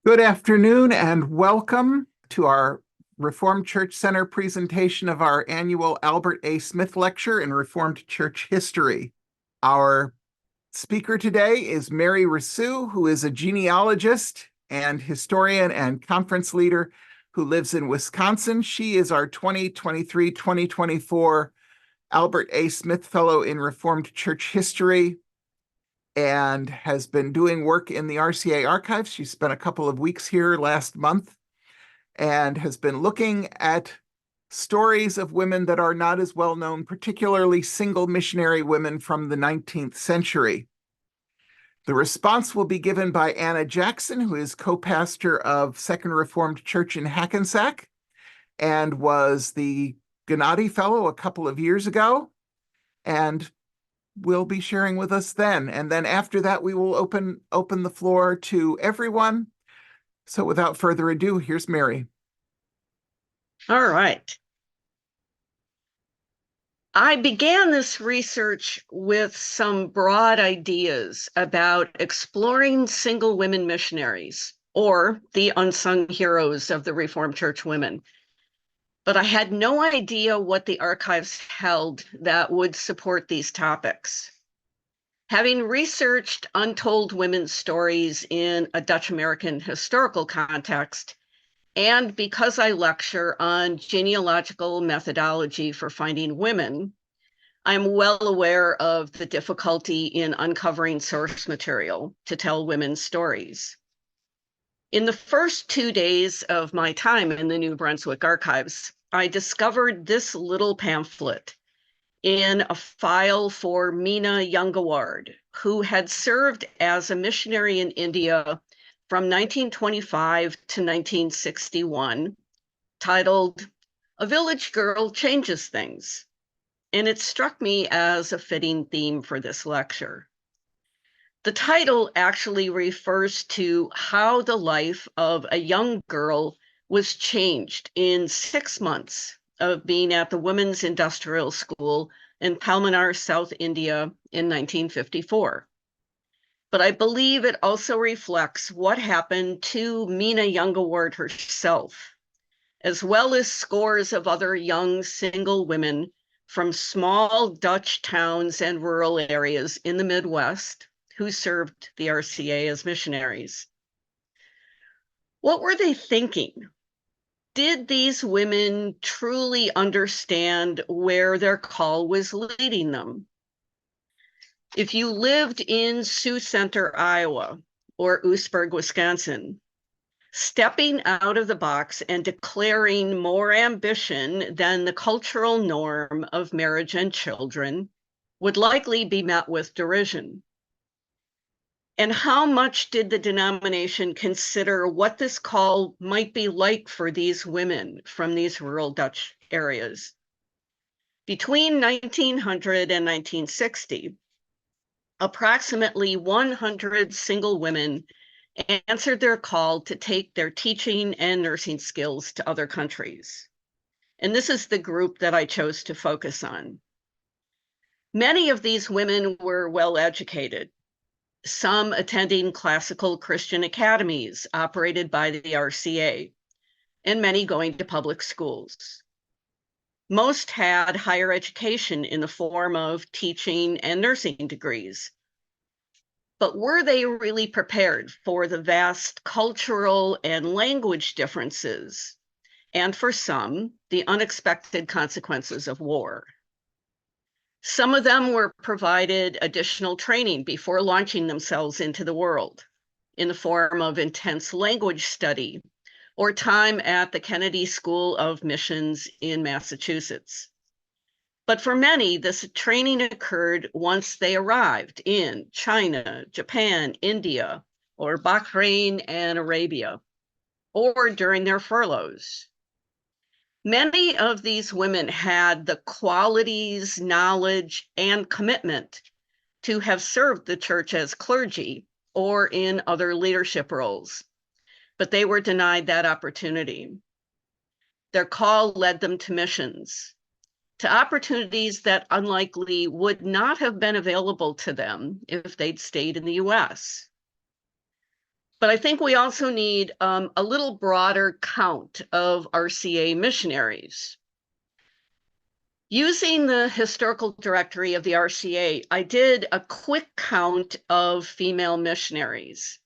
Good afternoon and welcome to our Reformed Church Center presentation of our annual Albert A. Smith Lecture in Reformed Church History. Our speaker today is Mary Rousseau, who is a genealogist and historian and conference leader who lives in Wisconsin. She is our 2023-2024 Albert A. Smith Fellow in Reformed Church History and has been doing work in the RCA archives. She spent a couple of weeks here last month and has been looking at stories of women that are not as well known, particularly single missionary women from the 19th century. The response will be given by Anna Jackson, who is co-pastor of Second Reformed Church in Hackensack and was the Gennady Fellow a couple of years ago, and will be sharing with us then. And then after that, we will open the floor to everyone. So without further ado, here's Mary. All right. I began this research with some broad ideas about exploring single women missionaries, or the unsung heroes of the Reformed Church women. But I had no idea what the archives held that would support these topics. Having researched untold women's stories in a Dutch American historical context, and because I lecture on genealogical methodology for finding women, I'm well aware of the difficulty in uncovering source material to tell women's stories. In the first 2 days of my time in the New Brunswick archives, I discovered this little pamphlet in a file for Mina Youngaward, who had served as a missionary in India from 1925 to 1961, titled "A Village Girl Changes Things." And it struck me as a fitting theme for this lecture. The title actually refers to how the life of a young girl was changed in 6 months of being at the Women's Industrial School in Palmanar, South India in 1954. But I believe it also reflects what happened to Mina Youngaward herself, as well as scores of other young single women from small Dutch towns and rural areas in the Midwest who served the RCA as missionaries. What were they thinking? Did these women truly understand where their call was leading them? If you lived in Sioux Center, Iowa, or Oostburg, Wisconsin, stepping out of the box and declaring more ambition than the cultural norm of marriage and children would likely be met with derision. And how much did the denomination consider what this call might be like for these women from these rural Dutch areas? Between 1900 and 1960, approximately 100 single women answered their call to take their teaching and nursing skills to other countries. And this is the group that I chose to focus on. Many of these women were well educated, some attending classical Christian academies operated by the RCA, and many going to public schools. Most had higher education in the form of teaching and nursing degrees. But were they really prepared for the vast cultural and language differences, and for some, the unexpected consequences of war? Some of them were provided additional training before launching themselves into the world in the form of intense language study or time at the Kennedy School of Missions in Massachusetts. But for many, this training occurred once they arrived in China, Japan, India, or Bahrain and Arabia, or during their furloughs. Many of these women had the qualities, knowledge, and commitment to have served the church as clergy or in other leadership roles, but they were denied that opportunity. Their call led them to missions, to opportunities that unlikely would not have been available to them if they'd stayed in the US. But I think we also need a little broader count of RCA missionaries. Using the historical directory of the RCA, I did a quick count of female missionaries.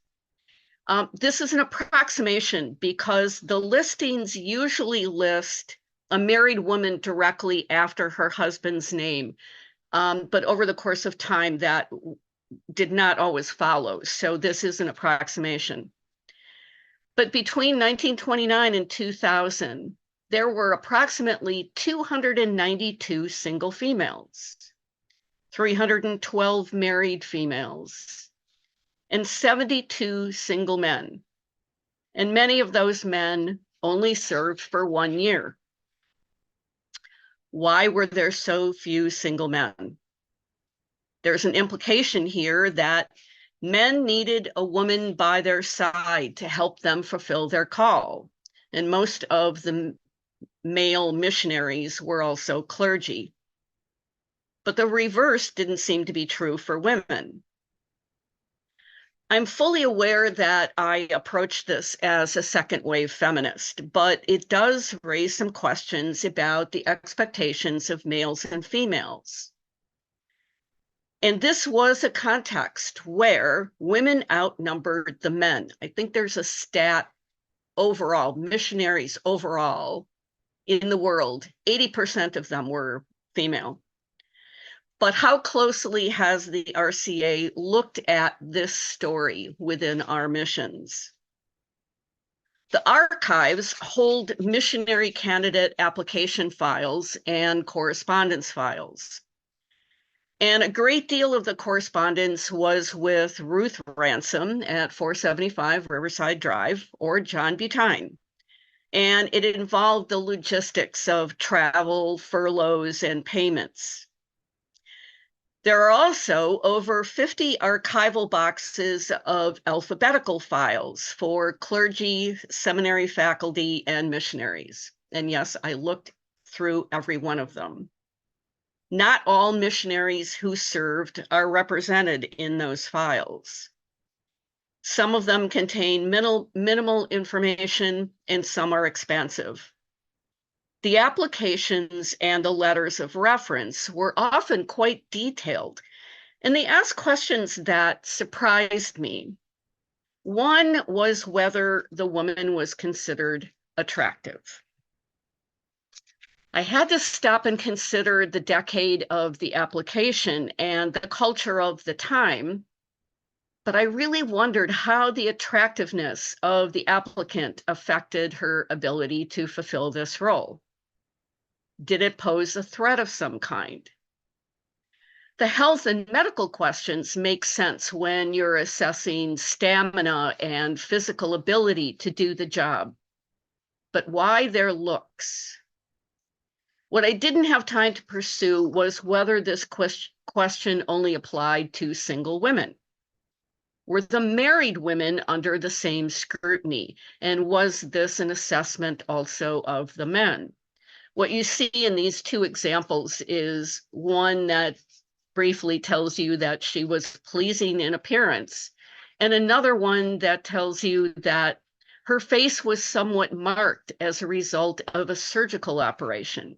This is an approximation because the listings usually list a married woman directly after her husband's name. But over the course of time, that did not always follow. So this is an approximation. But between 1929 and 2000, there were approximately 292 single females, 312 married females, and 72 single men. And many of those men only served for 1 year. Why were there so few single men? There's an implication here that men needed a woman by their side to help them fulfill their call. And most of the male missionaries were also clergy. But the reverse didn't seem to be true for women. I'm fully aware that I approach this as a second wave feminist, but it does raise some questions about the expectations of males and females. And this was a context where women outnumbered the men. I think there's a stat overall, missionaries overall in the world, 80% of them were female. But how closely has the RCA looked at this story within our missions? The archives hold missionary candidate application files and correspondence files. And a great deal of the correspondence was with Ruth Ransom at 475 Riverside Drive or John Butine. And it involved the logistics of travel, furloughs, and payments. There are also over 50 archival boxes of alphabetical files for clergy, seminary faculty, and missionaries. And yes, I looked through every one of them. Not all missionaries who served are represented in those files. Some of them contain minimal information, and some are expansive. The applications and the letters of reference were often quite detailed, and they asked questions that surprised me. One was whether the woman was considered attractive. I had to stop and consider the decade of the application and the culture of the time, but I really wondered how the attractiveness of the applicant affected her ability to fulfill this role. Did it pose a threat of some kind? The health and medical questions make sense when you're assessing stamina and physical ability to do the job. But why their looks? What I didn't have time to pursue was whether this question only applied to single women. Were the married women under the same scrutiny? And was this an assessment also of the men? What you see in these two examples is one that briefly tells you that she was pleasing in appearance, and another one that tells you that her face was somewhat marked as a result of a surgical operation.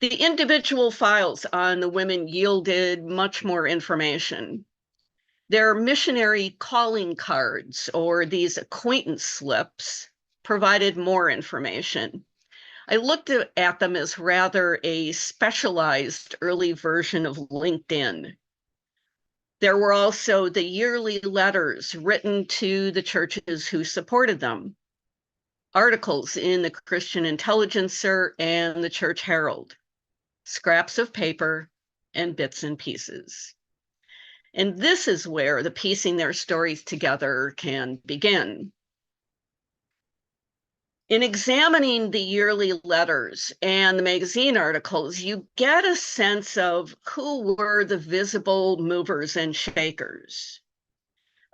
The individual files on the women yielded much more information. Their missionary calling cards, or these acquaintance slips, provided more information. I looked at them as rather a specialized early version of LinkedIn. There were also the yearly letters written to the churches who supported them, articles in the Christian Intelligencer and the Church Herald, scraps of paper, and bits and pieces. And this is where the piecing their stories together can begin. In examining the yearly letters and the magazine articles, you get a sense of who were the visible movers and shakers.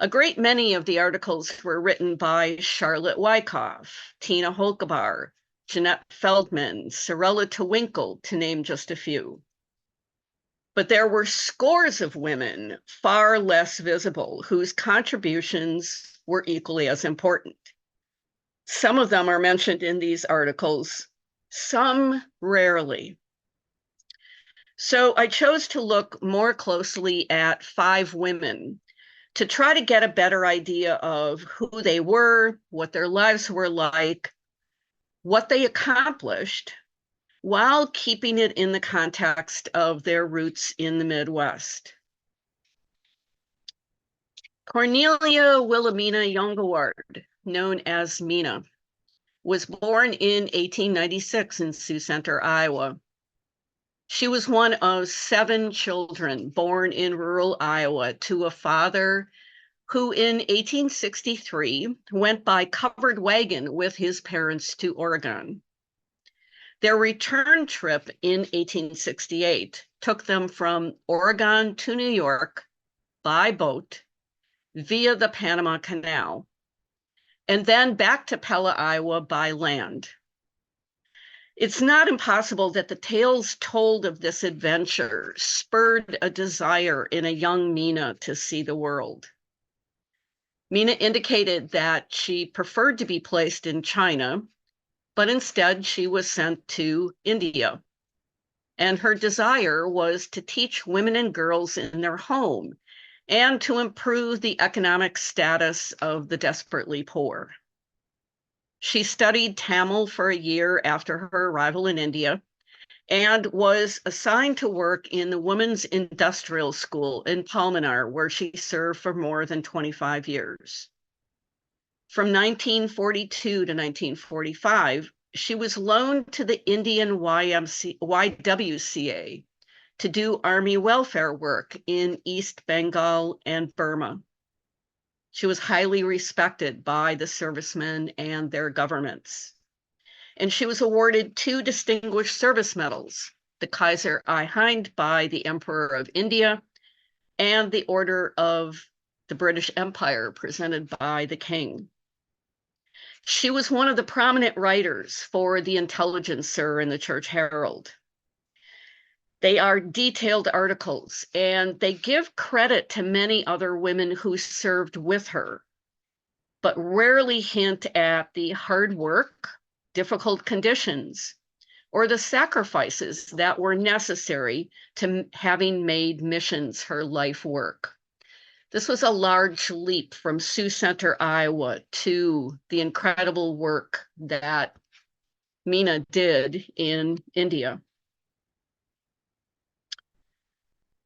A great many of the articles were written by Charlotte Wyckoff, Tina Holkebar, Jeanette Feldman, Sorella Tewinkle, to name just a few. But there were scores of women, far less visible, whose contributions were equally as important. Some of them are mentioned in these articles, some rarely. So I chose to look more closely at 5 women to try to get a better idea of who they were, what their lives were like, what they accomplished, while keeping it in the context of their roots in the Midwest. Cornelia Wilhelmina Jongewaard, known as Mina, was born in 1896 in Sioux Center, Iowa. She was one of 7 children born in rural Iowa to a father who in 1863 went by covered wagon with his parents to Oregon. Their return trip in 1868 took them from Oregon to New York by boat via the Panama Canal, and then back to Pella, Iowa by land. It's not impossible that the tales told of this adventure spurred a desire in a young Mina to see the world. Mina indicated that she preferred to be placed in China, but instead she was sent to India. And her desire was to teach women and girls in their home and to improve the economic status of the desperately poor. She studied Tamil for a year after her arrival in India and was assigned to work in the Women's Industrial School in Palmanar, where she served for more than 25 years. From 1942 to 1945, she was loaned to the Indian YWCA to do Army welfare work in East Bengal and Burma. She was highly respected by the servicemen and their governments. And she was awarded 2 Distinguished Service Medals, the Kaiser I Hind by the Emperor of India and the Order of the British Empire presented by the King. She was one of the prominent writers for the Intelligencer and the Church Herald. They are detailed articles, and they give credit to many other women who served with her, but rarely hint at the hard work, difficult conditions, or the sacrifices that were necessary to having made missions her life work. This was a large leap from Sioux Center, Iowa, to the incredible work that Mina did in India.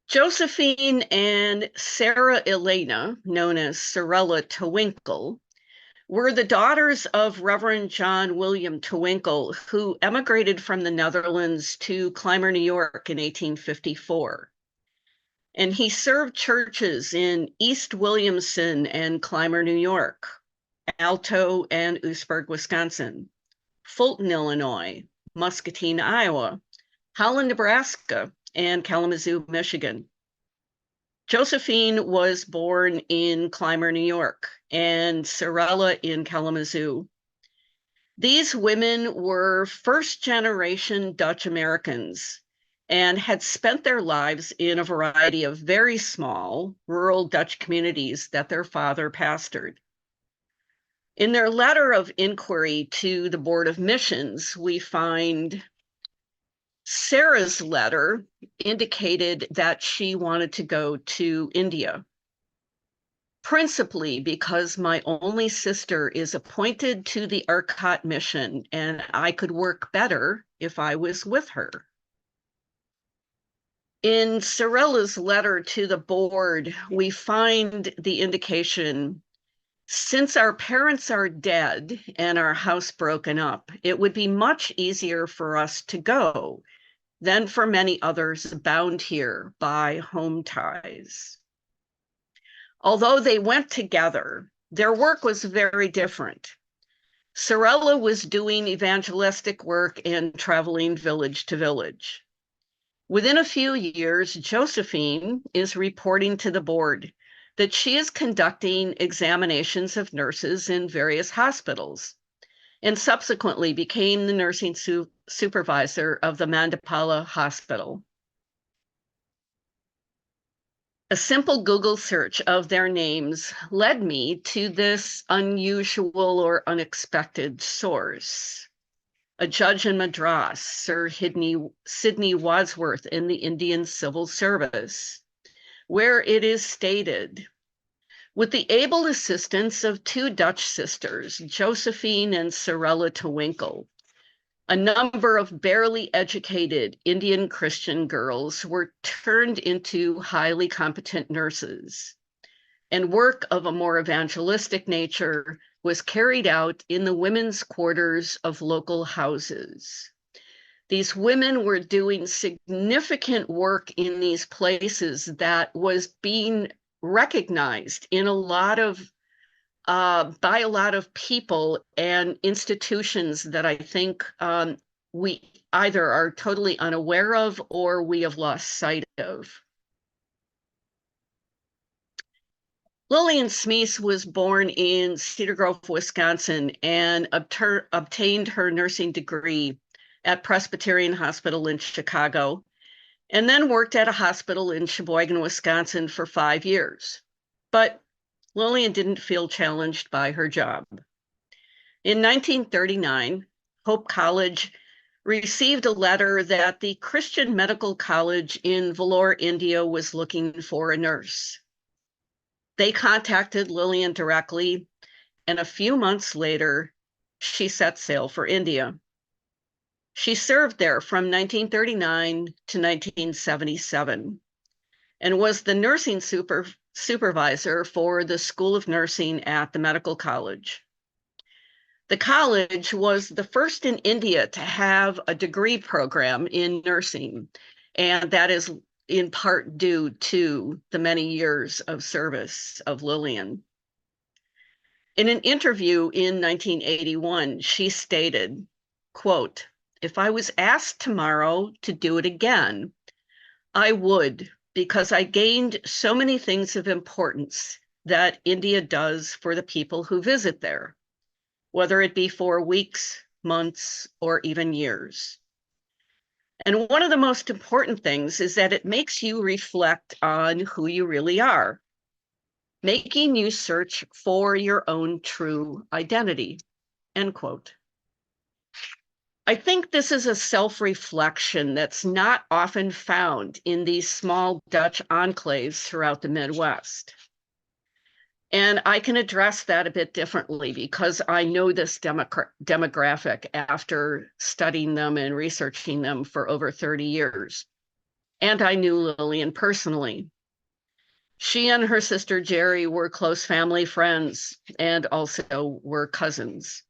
Josephine and Sarah Elena, known as Sorella Twinkle, were the daughters of Reverend John William Twinkle, who emigrated from the Netherlands to Clymer, New York in 1854. And he served churches in East Williamson and Clymer, New York, Alto and Oostburg, Wisconsin, Fulton, Illinois, Muscatine, Iowa, Holland, Nebraska, and Kalamazoo, Michigan. Josephine was born in Clymer, New York, and Sorella in Kalamazoo. These women were first-generation Dutch Americans and had spent their lives in a variety of very small rural Dutch communities that their father pastored. In their letter of inquiry to the Board of Missions, we find Sarah's letter indicated that she wanted to go to India, principally because my only sister is appointed to the Arcot mission and I could work better if I was with her. In Sorella's letter to the board, we find the indication, since our parents are dead and our house broken up, it would be much easier for us to go than for many others bound here by home ties. Although they went together, their work was very different. Sorella was doing evangelistic work and traveling village to village. Within a few years, Josephine is reporting to the board that she is conducting examinations of nurses in various hospitals and subsequently became the nursing supervisor of the Mandapala Hospital. A simple Google search of their names led me to this unusual or unexpected source. A judge in Madras, Sir Sidney Wadsworth in the Indian Civil Service, where it is stated, with the able assistance of two Dutch sisters, Josephine and Sorella Tewinkle, a number of barely educated Indian Christian girls were turned into highly competent nurses, and work of a more evangelistic nature was carried out in the women's quarters of local houses. These women were doing significant work in these places that was being recognized in a lot of by a lot of people and institutions that I think we either are totally unaware of or we have lost sight of. Lillian Smees was born in Cedar Grove, Wisconsin, and obtained her nursing degree at Presbyterian Hospital in Chicago, and then worked at a hospital in Sheboygan, Wisconsin for 5 years. But Lillian didn't feel challenged by her job. In 1939, Hope College received a letter that the Christian Medical College in Vellore, India was looking for a nurse. They contacted Lillian directly, and a few months later, she set sail for India. She served there from 1939 to 1977 and was the nursing supervisor for the School of Nursing at the medical college. The college was the first in India to have a degree program in nursing, and that is in part due to the many years of service of Lillian. In an interview in 1981, she stated, quote, "If I was asked tomorrow to do it again, I would, because I gained so many things of importance that India does for the people who visit there, whether it be for weeks, months, or even years. And one of the most important things is that it makes you reflect on who you really are, making you search for your own true identity," end quote. I think this is a self-reflection that's not often found in these small Dutch enclaves throughout the Midwest. And I can address that a bit differently because I know this demographic after studying them and researching them for over 30 years. And I knew Lillian personally. She and her sister Jerry were close family friends and also were cousins.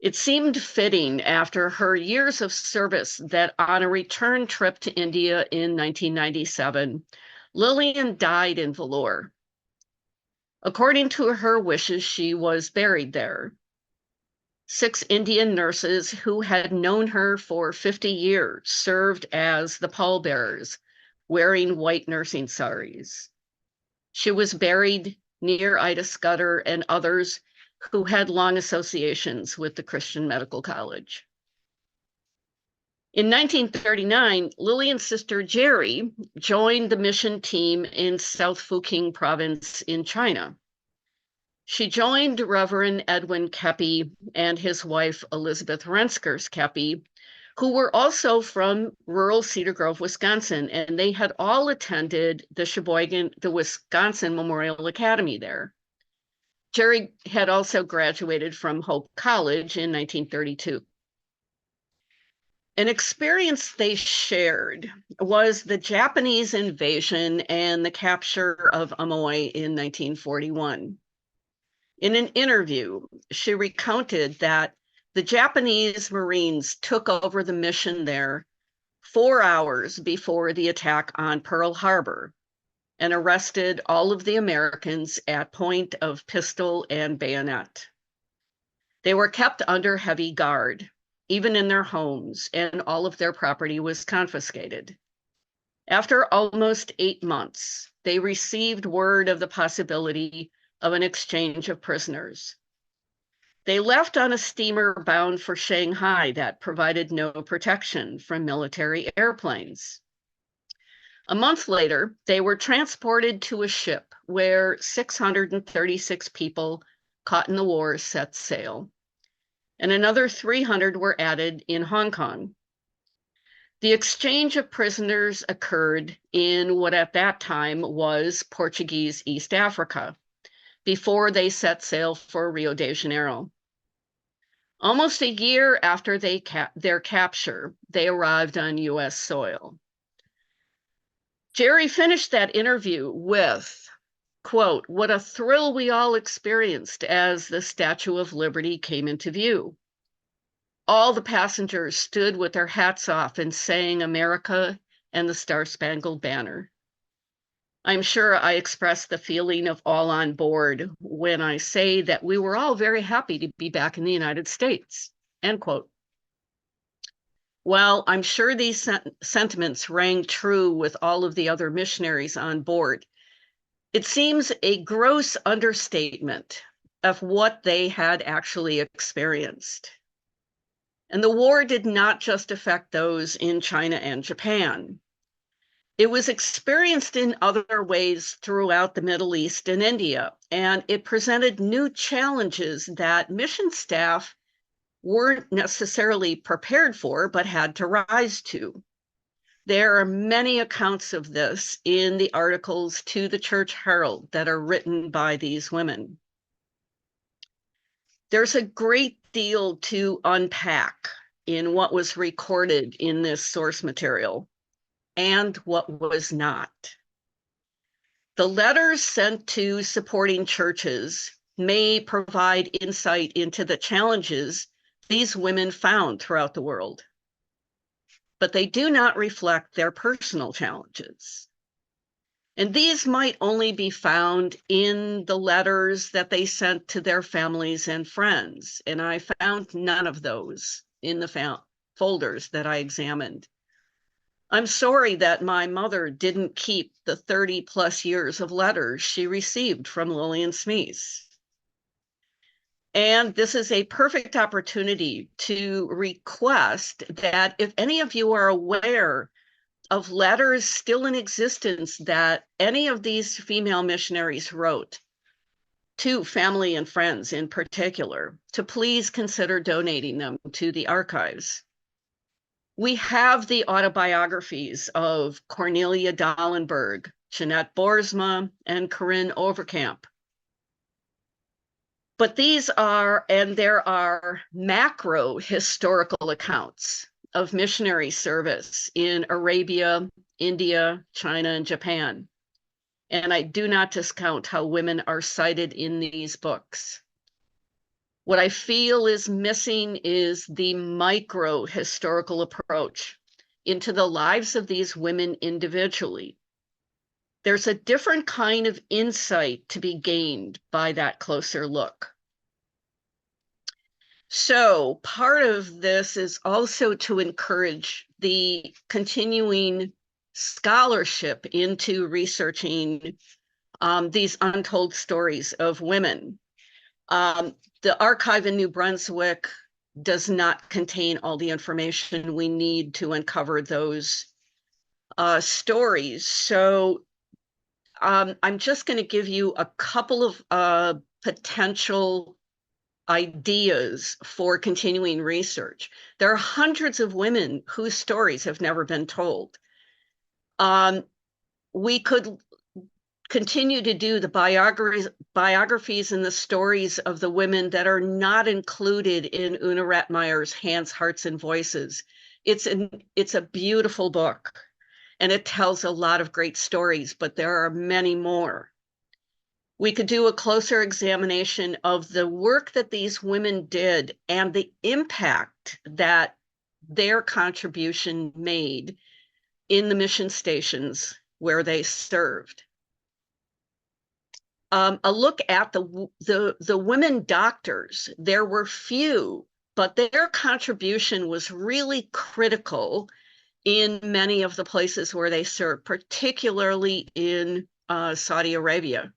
It seemed fitting after her years of service that on a return trip to India in 1997, Lillian died in Vellore. According to her wishes, she was buried there. 6 Indian nurses who had known her for 50 years served as the pallbearers, wearing white nursing saris. She was buried near Ida Scudder and others who had long associations with the Christian Medical College. In 1939, Lillian's sister Jerry joined the mission team in South Fuking province in China. She joined Reverend Edwin Kepi and his wife Elizabeth Renskers Kepi, who were also from rural Cedar Grove, Wisconsin, and they had all attended the Wisconsin Memorial Academy there. Jerry had also graduated from Hope College in 1932. An experience they shared was the Japanese invasion and the capture of Amoy in 1941. In an interview, she recounted that the Japanese Marines took over the mission there 4 hours before the attack on Pearl Harbor and arrested all of the Americans at point of pistol and bayonet. They were kept under heavy guard, even in their homes, and all of their property was confiscated. After almost 8 months, they received word of the possibility of an exchange of prisoners. They left on a steamer bound for Shanghai that provided no protection from military airplanes. A month later, they were transported to a ship where 636 people caught in the war set sail, and another 300 were added in Hong Kong. The exchange of prisoners occurred in what at that time was Portuguese East Africa, before they set sail for Rio de Janeiro. Almost a year after their capture, they arrived on US soil. Jerry finished that interview with, quote, "What a thrill we all experienced as the Statue of Liberty came into view. All the passengers stood with their hats off and sang America and the Star-Spangled Banner. I'm sure I express the feeling of all on board when I say that we were all very happy to be back in the United States," end quote. Well, I'm sure these sentiments rang true with all of the other missionaries on board. It seems a gross understatement of what they had actually experienced. And the war did not just affect those in China and Japan. It was experienced in other ways throughout the Middle East and India, and it presented new challenges that mission staff weren't necessarily prepared for, but had to rise to. There are many accounts of this in the articles to the Church Herald that are written by these women. There's a great deal to unpack in what was recorded in this source material and what was not. The letters sent to supporting churches may provide insight into the challenges these women found throughout the world, but they do not reflect their personal challenges. And these might only be found in the letters that they sent to their families and friends. And I found none of those in the folders that I examined. I'm sorry that my mother didn't keep the 30 plus years of letters she received from Lillian Smees. And this is a perfect opportunity to request that if any of you are aware of letters still in existence that any of these female missionaries wrote to family and friends in particular, to please consider donating them to the archives. We have the autobiographies of Cornelia Dallenberg, Jeanette Boersma, and Corinne Overkamp. But these are, and there are macro historical accounts of missionary service in Arabia, India, China, and Japan. And I do not discount how women are cited in these books. What I feel is missing is the micro historical approach into the lives of these women individually. There's a different kind of insight to be gained by that closer look. So part of this is also to encourage the continuing scholarship into researching these untold stories of women. The archive in New Brunswick does not contain all the information we need to uncover those stories. So I'm just going to give you a couple of potential ideas for continuing research. There are hundreds of women whose stories have never been told. We could continue to do the biographies and the stories of the women that are not included in Una Ratmeyer's Hands, Hearts, and Voices. It's a beautiful book, and it tells a lot of great stories, but there are many more. We could do a closer examination of the work that these women did and the impact that their contribution made in the mission stations where they served. A look at the women doctors. There were few, but their contribution was really critical in many of the places where they served, particularly in Saudi Arabia.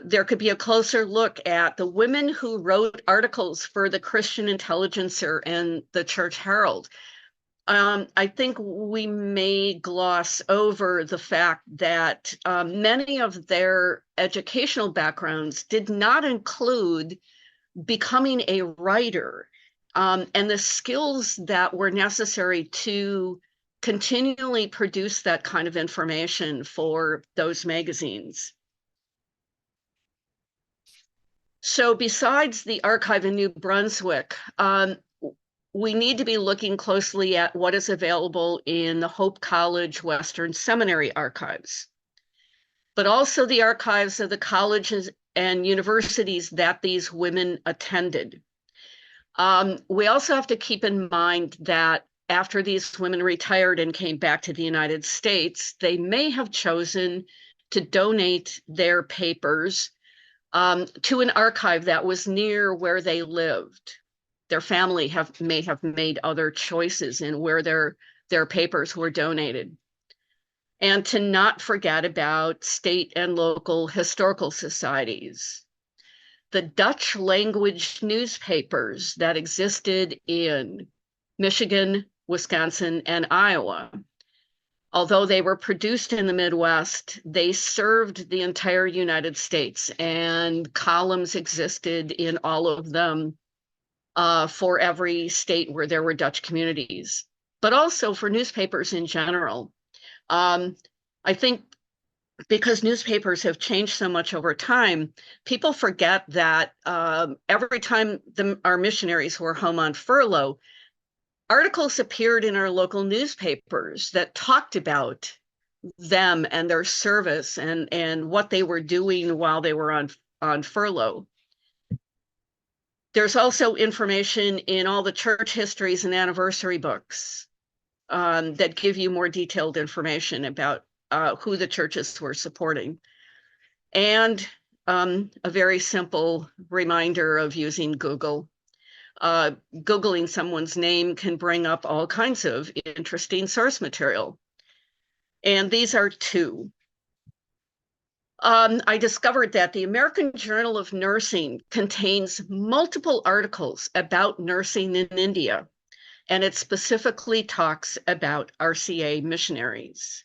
There could be a closer look at the women who wrote articles for the Christian Intelligencer and the Church Herald. I think we may gloss over the fact that many of their educational backgrounds did not include becoming a writer, and the skills that were necessary to continually produce that kind of information for those magazines. So besides the archive in New Brunswick, we need to be looking closely at what is available in the Hope College Western Seminary archives, but also the archives of the colleges and universities that these women attended. We also have to keep in mind that after these women retired and came back to the United States, they may have chosen to donate their papers to an archive that was near where they lived. Their family may have made other choices in where their papers were donated. And to not forget about state and local historical societies. The Dutch language newspapers that existed in Michigan, Wisconsin, and Iowa. Although they were produced in the Midwest, they served the entire United States, and columns existed in all of them for every state where there were Dutch communities, but also for newspapers in general. I think because newspapers have changed so much over time, people forget that every time our missionaries were home on furlough, articles appeared in our local newspapers that talked about them and their service and what they were doing while they were on furlough. There's also information in all the church histories and anniversary books that give you more detailed information about who the churches were supporting. And a very simple reminder of using Google. Googling someone's name can bring up all kinds of interesting source material. And these are two. I discovered that the American Journal of Nursing contains multiple articles about nursing in India, and it specifically talks about RCA missionaries.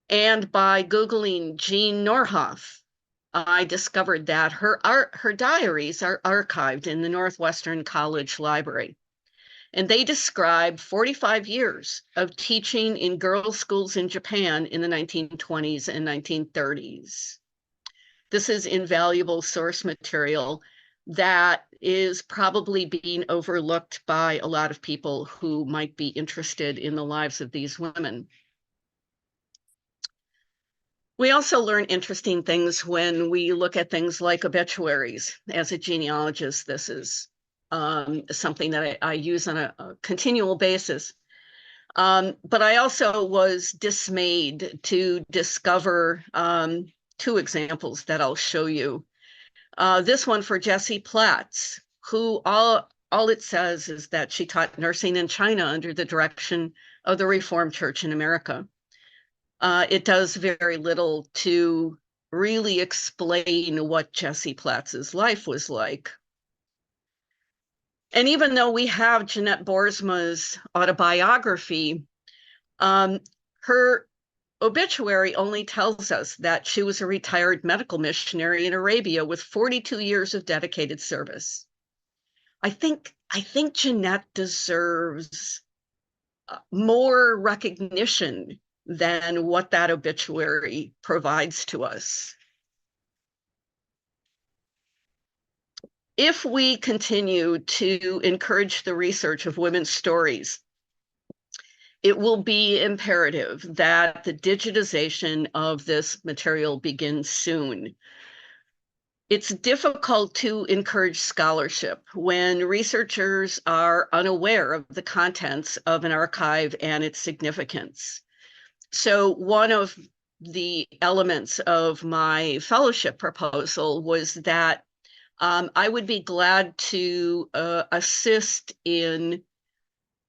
And by Googling Jean Norhoff, I discovered that her diaries are archived in the Northwestern College Library. And they describe 45 years of teaching in girls' schools in Japan in the 1920s and 1930s. This is invaluable source material that is probably being overlooked by a lot of people who might be interested in the lives of these women. We also learn interesting things when we look at things like obituaries. As a genealogist, this is something that I use on a continual basis. But I also was dismayed to discover two examples that I'll show you. This one for Jessie Platts, who all it says is that she taught nursing in China under the direction of the Reformed Church in America. It does very little to really explain what Jessie Platts's life was like. And even though we have Jeanette Boersma's autobiography, her obituary only tells us that she was a retired medical missionary in Arabia with 42 years of dedicated service. I think Jeanette deserves more recognition than what that obituary provides to us. If we continue to encourage the research of women's stories, it will be imperative that the digitization of this material begins soon. It's difficult to encourage scholarship when researchers are unaware of the contents of an archive and its significance. So one of the elements of my fellowship proposal was that I would be glad to assist in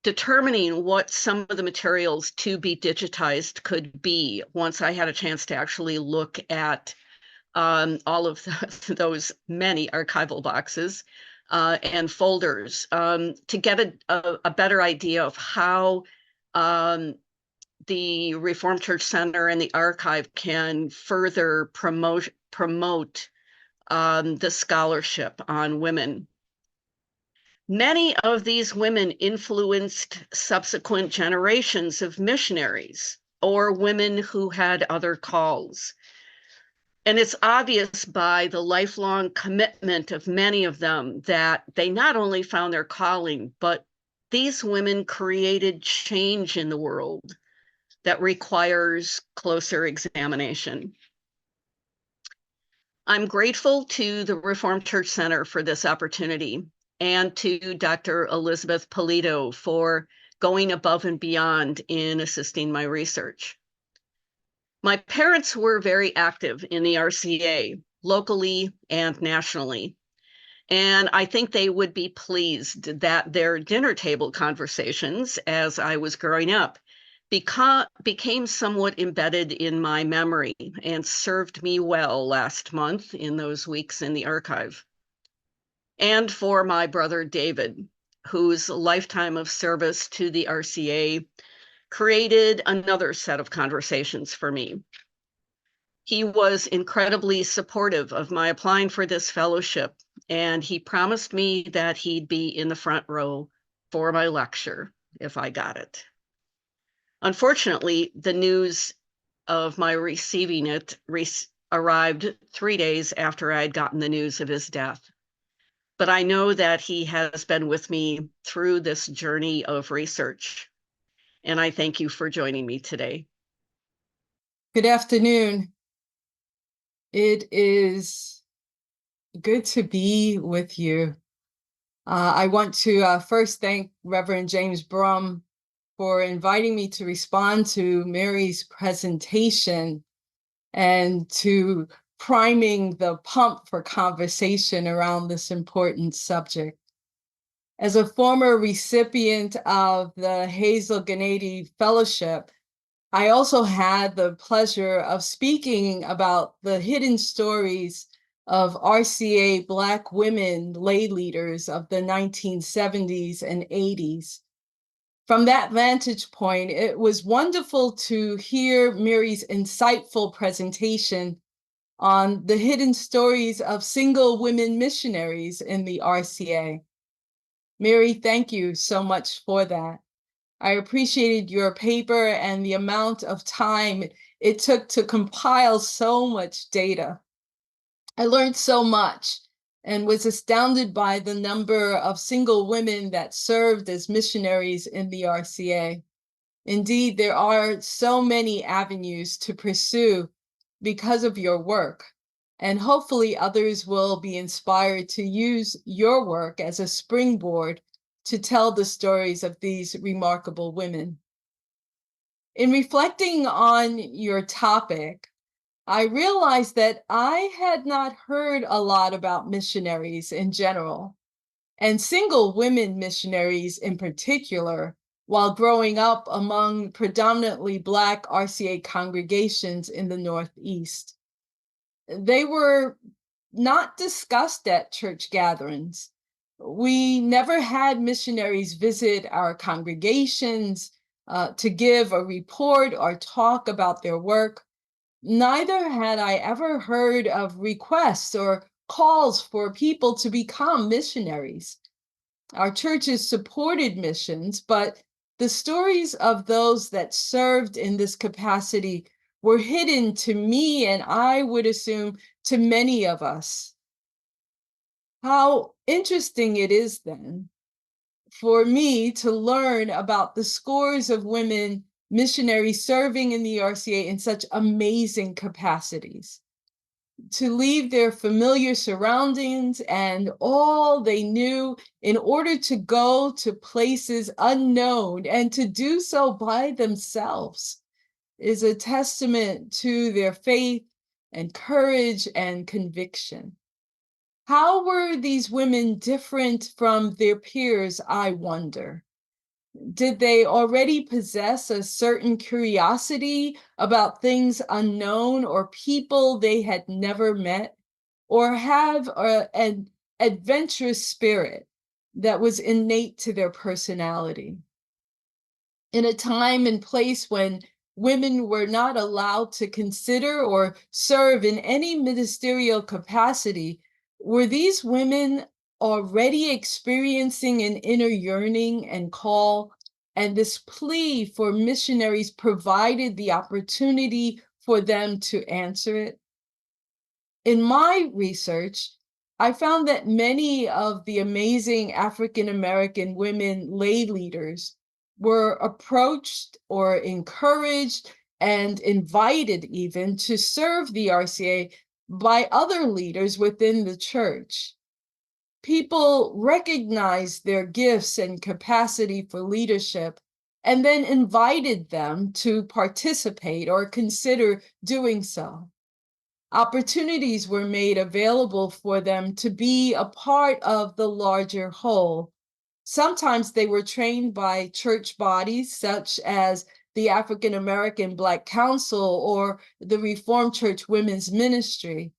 determining what some of the materials to be digitized could be once I had a chance to actually look at all of those many archival boxes. and folders to get a better idea of how the Reformed Church Center and the archive can further promote the scholarship on women. Many of these women influenced subsequent generations of missionaries or women who had other calls. And it's obvious by the lifelong commitment of many of them that they not only found their calling, but these women created change in the world that requires closer examination. I'm grateful to the Reformed Church Center for this opportunity and to Dr. Elizabeth Polito for going above and beyond in assisting my research. My parents were very active in the RCA, locally and nationally, and I think they would be pleased that their dinner table conversations as I was growing up became somewhat embedded in my memory and served me well last month in those weeks in the archive. And for my brother David, whose lifetime of service to the RCA created another set of conversations for me. He was incredibly supportive of my applying for this fellowship, and he promised me that he'd be in the front row for my lecture if I got it. Unfortunately, the news of my receiving it arrived 3 days after I had gotten the news of his death. But I know that he has been with me through this journey of research, and I thank you for joining me today. Good afternoon. It is good to be with you. I want to first thank Reverend James Brum for inviting me to respond to Mary's presentation and to priming the pump for conversation around this important subject. As a former recipient of the Hazel Gennady Fellowship, I also had the pleasure of speaking about the hidden stories of RCA Black women lay leaders of the 1970s and 80s. From that vantage point, it was wonderful to hear Mary's insightful presentation on the hidden stories of single women missionaries in the RCA. Mary, thank you so much for that. I appreciated your paper and the amount of time it took to compile so much data. I learned so much and was astounded by the number of single women that served as missionaries in the RCA. Indeed, there are so many avenues to pursue because of your work, and hopefully others will be inspired to use your work as a springboard to tell the stories of these remarkable women. In reflecting on your topic, I realized that I had not heard a lot about missionaries in general, and single women missionaries in particular, while growing up among predominantly Black RCA congregations in the Northeast. They were not discussed at church gatherings. We never had missionaries visit our congregations to give a report or talk about their work. Neither had I ever heard of requests or calls for people to become missionaries. Our churches supported missions, but the stories of those that served in this capacity were hidden to me, and I would assume to many of us. How interesting it is then for me to learn about the scores of women missionaries serving in the RCA in such amazing capacities, to leave their familiar surroundings and all they knew in order to go to places unknown and to do so by themselves is a testament to their faith and courage and conviction. How were these women different from their peers, I wonder? Did they already possess a certain curiosity about things unknown or people they had never met? Or have adventurous spirit that was innate to their personality. In a time and place when women were not allowed to consider or serve in any ministerial capacity, were these women already experiencing an inner yearning and call? And this plea for missionaries provided the opportunity for them to answer it. In my research, I found that many of the amazing African American women lay leaders were approached or encouraged and invited even to serve the RCA by other leaders within the church. People recognized their gifts and capacity for leadership and then invited them to participate or consider doing so. Opportunities were made available for them to be a part of the larger whole. Sometimes they were trained by church bodies such as the African American Black Council or the Reformed Church Women's Ministry.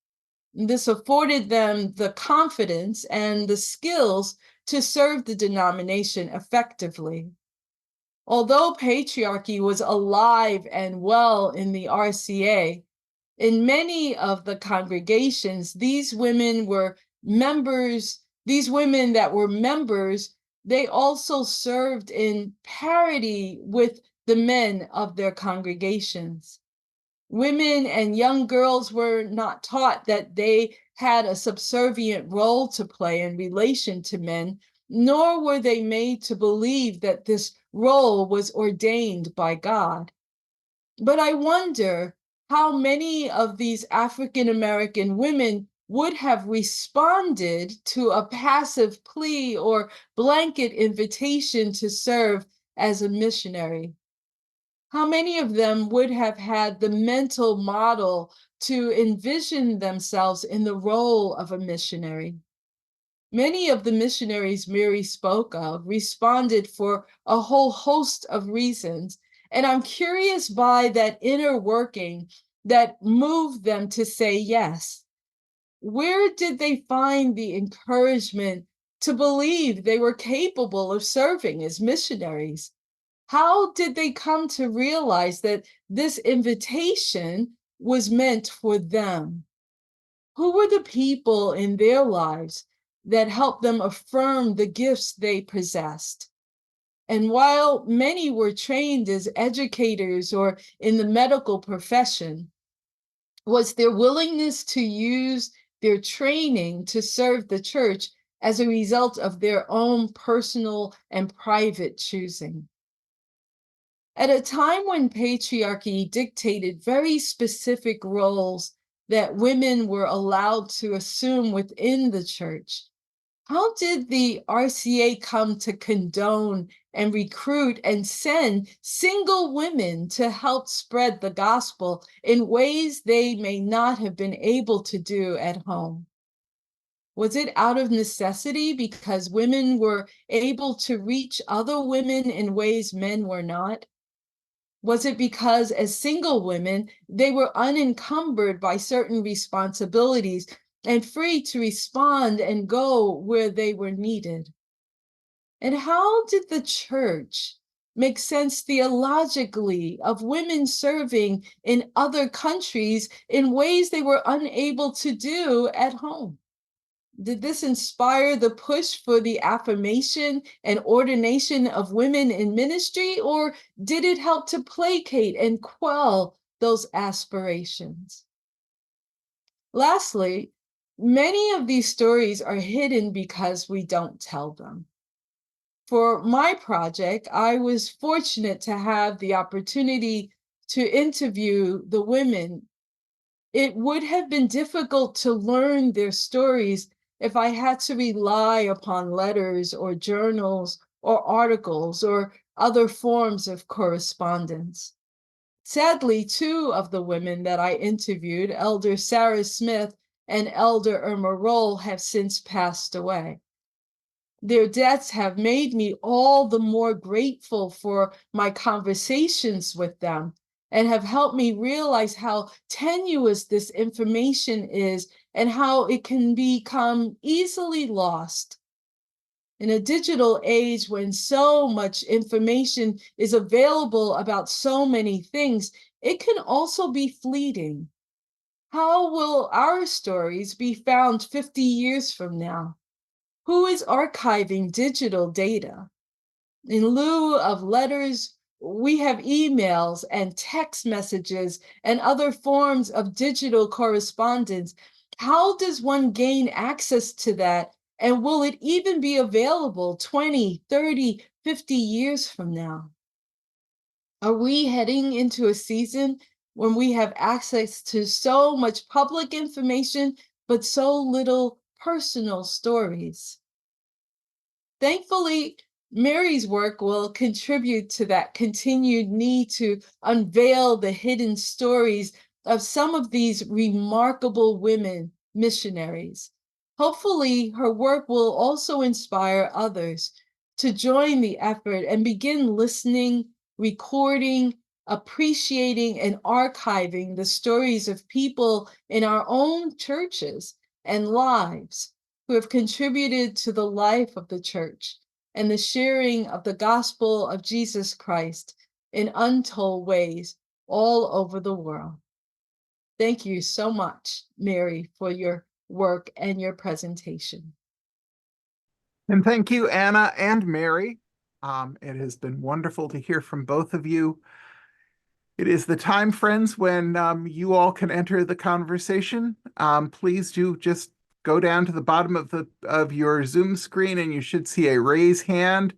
This afforded them the confidence and the skills to serve the denomination effectively. Although patriarchy was alive and well in the RCA, in many of the congregations, these women that were members, they also served in parity with the men of their congregations. Women and young girls were not taught that they had a subservient role to play in relation to men, nor were they made to believe that this role was ordained by God. But I wonder how many of these African American women would have responded to a passive plea or blanket invitation to serve as a missionary. How many of them would have had the mental model to envision themselves in the role of a missionary? Many of the missionaries Mary spoke of responded for a whole host of reasons, and I'm curious by that inner working that moved them to say yes. Where did they find the encouragement to believe they were capable of serving as missionaries? How did they come to realize that this invitation was meant for them? Who were the people in their lives that helped them affirm the gifts they possessed? And while many were trained as educators or in the medical profession, was their willingness to use their training to serve the church as a result of their own personal and private choosing? At a time when patriarchy dictated very specific roles that women were allowed to assume within the church, how did the RCA come to condone and recruit and send single women to help spread the gospel in ways they may not have been able to do at home? Was it out of necessity because women were able to reach other women in ways men were not? Was it because as single women, they were unencumbered by certain responsibilities and free to respond and go where they were needed? And how did the church make sense theologically of women serving in other countries in ways they were unable to do at home? Did this inspire the push for the affirmation and ordination of women in ministry, or did it help to placate and quell those aspirations? Lastly, many of these stories are hidden because we don't tell them. For my project, I was fortunate to have the opportunity to interview the women. It would have been difficult to learn their stories if I had to rely upon letters or journals or articles or other forms of correspondence. Sadly, two of the women that I interviewed, Elder Sarah Smith and Elder Irma Roll, have since passed away. Their deaths have made me all the more grateful for my conversations with them and have helped me realize how tenuous this information is and how it can become easily lost. In a digital age when so much information is available about so many things, it can also be fleeting. How will our stories be found 50 years from now? Who is archiving digital data? In lieu of letters, we have emails and text messages and other forms of digital correspondence. How does one gain access to that? And will it even be available 20, 30, 50 years from now? Are we heading into a season when we have access to so much public information, but so little personal stories? Thankfully, Mary's work will contribute to that continued need to unveil the hidden stories of some of these remarkable women missionaries. Hopefully, her work will also inspire others to join the effort and begin listening, recording, appreciating, and archiving the stories of people in our own churches and lives who have contributed to the life of the church and the sharing of the gospel of Jesus Christ in untold ways all over the world. Thank you so much, Mary, for your work and your presentation. And thank you, Anna and Mary. It has been wonderful to hear from both of you. It is the time, friends, when you all can enter the conversation. Please do just go down to the bottom of your Zoom screen and you should see a raise hand.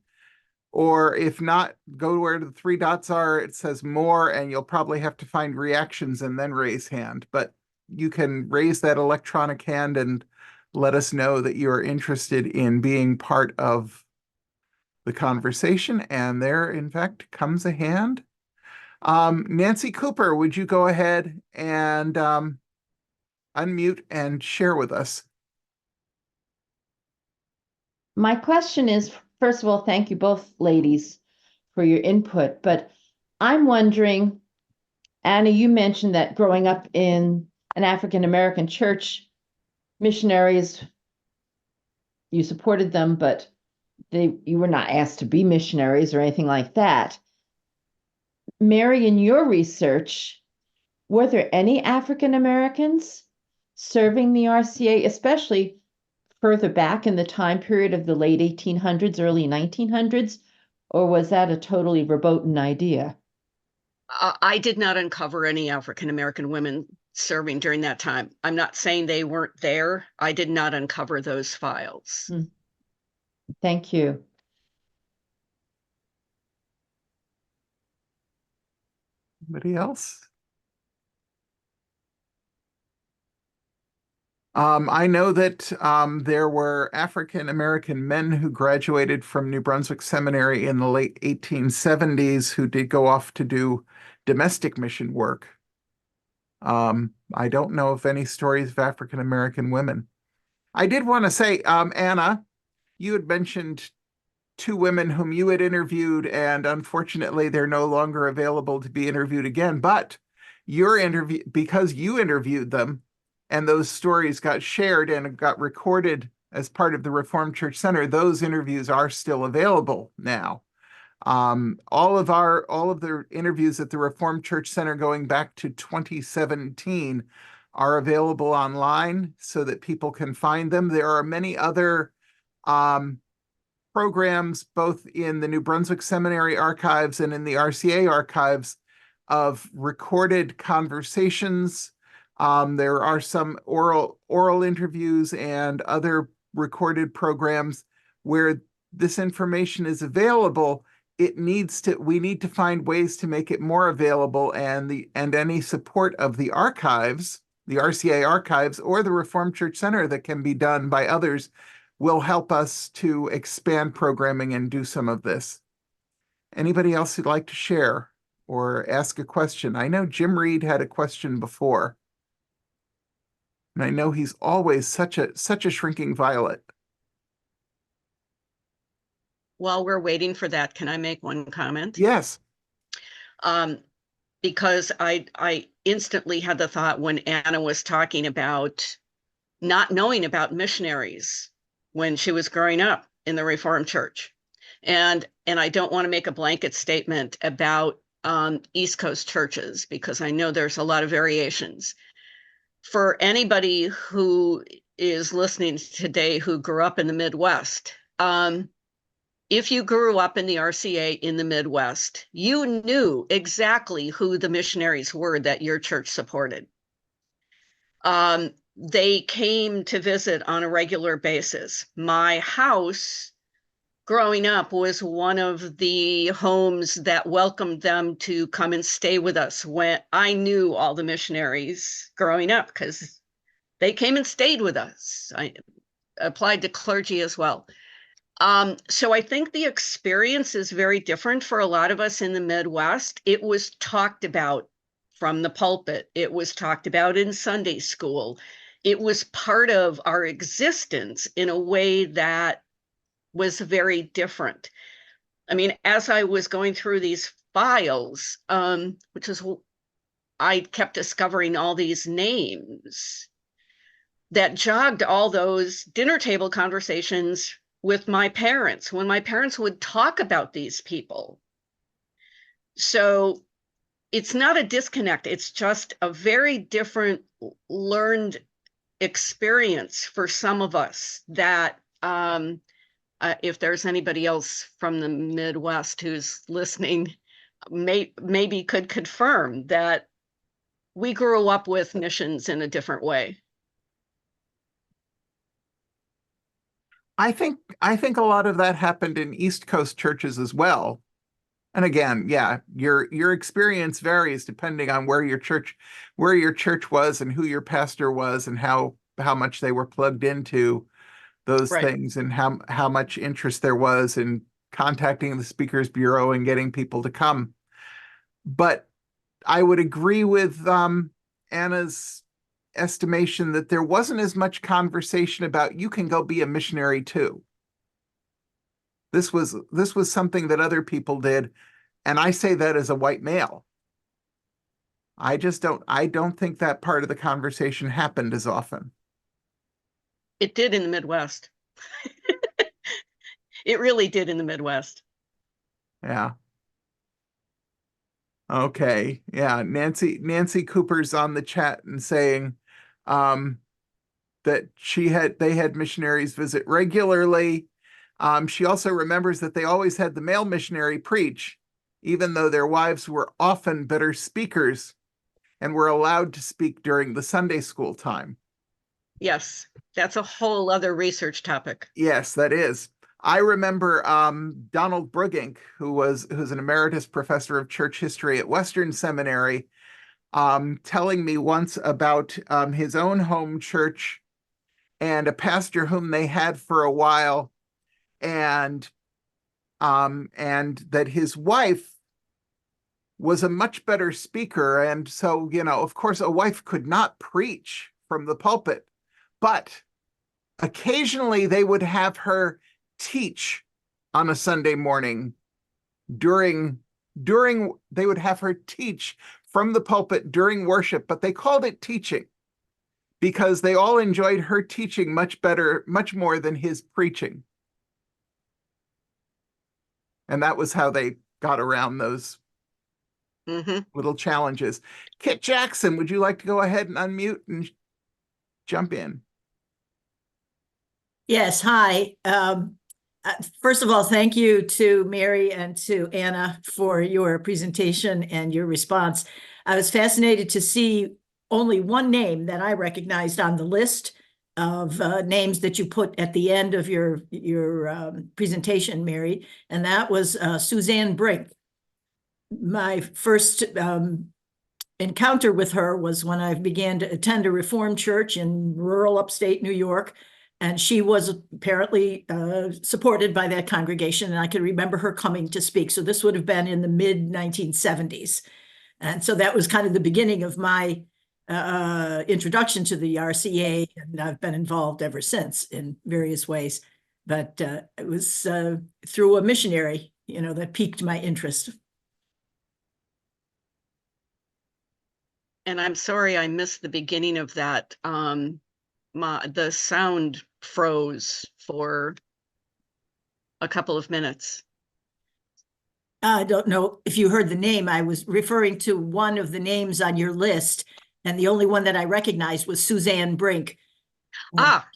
Or if not, go where the three dots are. It says more, and you'll probably have to find reactions and then raise hand. But you can raise that electronic hand and let us know that you are interested in being part of the conversation. And there, in fact, comes a hand. Nancy Cooper, would you go ahead and unmute and share with us? My question is, first of all, thank you both ladies for your input, but I'm wondering, Anna, you mentioned that growing up in an African American church, missionaries, you supported them, but you were not asked to be missionaries or anything like that. Mary, in your research, were there any African Americans serving the RCA, especially further back in the time period of the late 1800s, early 1900s, or was that a totally verboten idea? I did not uncover any African American women serving during that time. I'm not saying they weren't there. I did not uncover those files. Thank you. Anybody else? I know that there were African American men who graduated from New Brunswick Seminary in the late 1870s who did go off to do domestic mission work. I don't know of any stories of African American women. I did want to say, Anna, you had mentioned two women whom you had interviewed, and unfortunately, they're no longer available to be interviewed again. But your interview, because you interviewed them, and those stories got shared and got recorded as part of the Reformed Church Center, those interviews are still available now. All of the interviews at the Reformed Church Center going back to 2017 are available online so that people can find them. There are many other programs, both in the New Brunswick Seminary archives and in the RCA archives, of recorded conversations. There are some oral interviews and other recorded programs where this information is available. We need to find ways to make it more available, and any support of the archives, the RCA archives or the Reformed Church Center that can be done by others will help us to expand programming and do some of this. Anybody else who'd like to share or ask a question? I know Jim Reed had a question before. And I know he's always such a shrinking violet. While we're waiting for that, can I make one comment? Yes. Because I instantly had the thought when Anna was talking about not knowing about missionaries when she was growing up in the Reformed Church. And I don't want to make a blanket statement about East Coast churches, because I know there's a lot of variations. For anybody who is listening today who grew up in the Midwest, if you grew up in the RCA in the Midwest, you knew exactly who the missionaries were that your church supported. They came to visit on a regular basis. My house growing up was one of the homes that welcomed them to come and stay with us. When I knew all the missionaries growing up, because they came and stayed with us. I applied to clergy as well. So I think the experience is very different for a lot of us in the Midwest. It was talked about from the pulpit. It was talked about in Sunday school. It was part of our existence in a way that was very different. I mean, as I was going through these files, which is, I kept discovering all these names that jogged all those dinner table conversations with my parents, when my parents would talk about these people. So it's not a disconnect. It's just a very different learned experience for some of us that, if there's anybody else from the Midwest who's listening, maybe could confirm that we grew up with missions in a different way. I think a lot of that happened in East Coast churches as well. And again, yeah, your experience varies depending on where your church was and who your pastor was and how much they were plugged into those Right. things and how much interest there was in contacting the speakers bureau and getting people to come. But I would agree with Anna's estimation that there wasn't as much conversation about you can go be a missionary too. This was something that other people did, and I say that as a white male. I don't think that part of the conversation happened as often. It did in the Midwest. It really did in the Midwest. Yeah. Okay. Yeah. Nancy Cooper's on the chat and saying that they had missionaries visit regularly. She also remembers that they always had the male missionary preach, even though their wives were often better speakers and were allowed to speak during the Sunday school time. Yes, that's a whole other research topic. Yes, that is. I remember Donald Brugink, who's an emeritus professor of church history at Western Seminary, telling me once about his own home church and a pastor whom they had for a while, and that his wife was a much better speaker. And so, of course, a wife could not preach from the pulpit, but occasionally they would have her teach on a Sunday morning during they would have her teach from the pulpit during worship, but they called it teaching because they all enjoyed her teaching much more than his preaching. And that was how they got around those little challenges. Kit Jackson, would you like to go ahead and unmute and jump in? Yes, hi. First of all, thank you to Mary and to Anna for your presentation and your response. I was fascinated to see only one name that I recognized on the list of names that you put at the end of your presentation, Mary, and that was Suzanne Brink. My first encounter with her was when I began to attend a Reformed church in rural upstate New York. And she was apparently supported by that congregation. And I can remember her coming to speak. So this would have been in the mid 1970s. And so that was kind of the beginning of my introduction to the RCA. And I've been involved ever since in various ways. But it was through a missionary, that piqued my interest. And I'm sorry I missed the beginning of that. the sound froze for a couple of minutes. I don't know if you heard the name. I was referring to one of the names on your list, and the only one that I recognized was Suzanne Brink.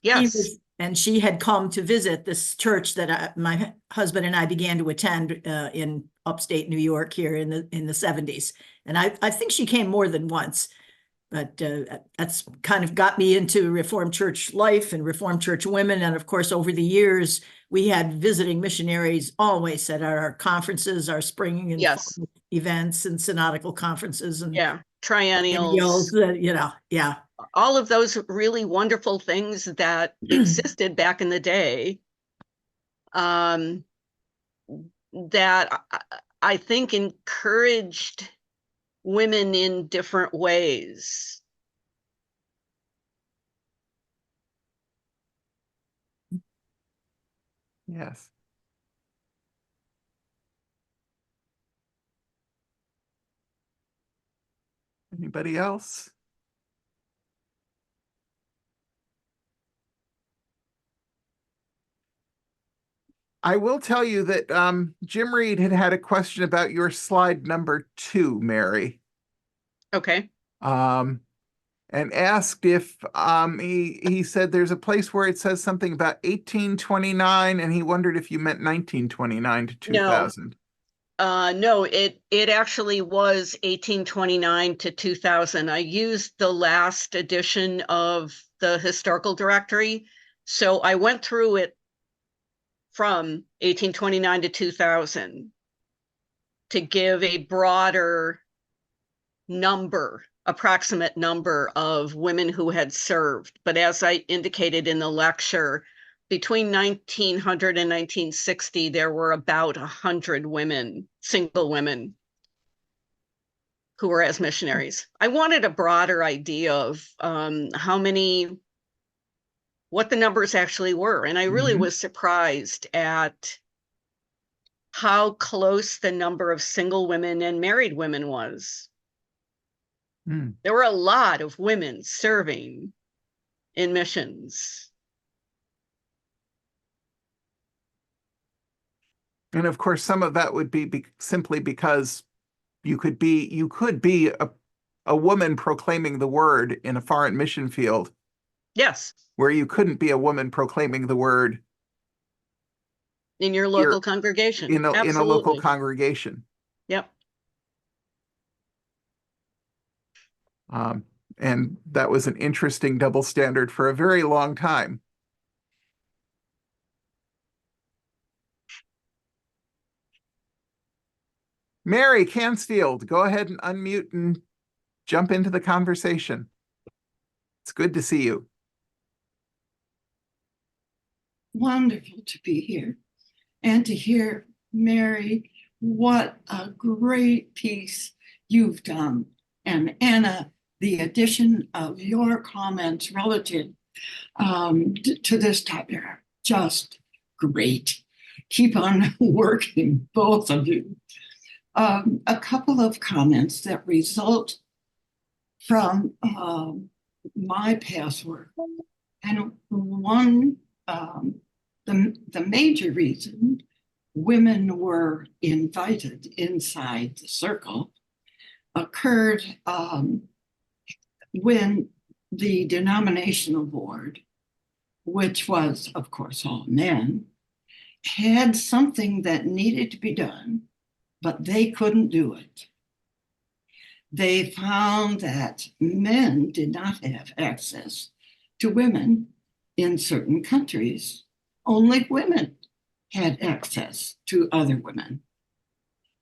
Yes. And she had come to visit this church that my husband and I began to attend in upstate New York here in the 70s. And I think she came more than once, but that's kind of got me into Reformed Church life and Reformed Church women. And of course, over the years, we had visiting missionaries always at our conferences, our spring and fall events and synodical conferences and triennials, all of those really wonderful things that existed back in the day, that I think encouraged women in different ways. Yes. Anybody else? I will tell you that Jim Reed had a question about your slide number 2, Mary. Okay. And asked if he said there's a place where it says something about 1829, and he wondered if you meant 1929 to 2000. No, it actually was 1829 to 2000. I used the last edition of the historical directory, so I went through it from 1829 to 2000 to give a broader approximate number of women who had served. But as I indicated in the lecture, between 1900 and 1960, there were about 100 women, single women, who were as missionaries. I wanted a broader idea of what the numbers actually were. And I really was surprised at how close the number of single women and married women was. There were a lot of women serving in missions. And of course, some of that would be simply because you could be a woman proclaiming the word in a foreign mission field. Yes. Where you couldn't be a woman proclaiming the word in your local congregation. In a local congregation. Yep. And that was an interesting double standard for a very long time. Mary Cansfield, go ahead and unmute and jump into the conversation. It's good to see you. Wonderful to be here and to hear, Mary, what a great piece you've done. And Anna, the addition of your comments relative to this topic are just great. Keep on working, both of you. A couple of comments that result from my past work. And one, the major reason women were invited inside the circle occurred when the denominational board, which was, of course, all men, had something that needed to be done, but they couldn't do it. They found that men did not have access to women in certain countries. Only women had access to other women.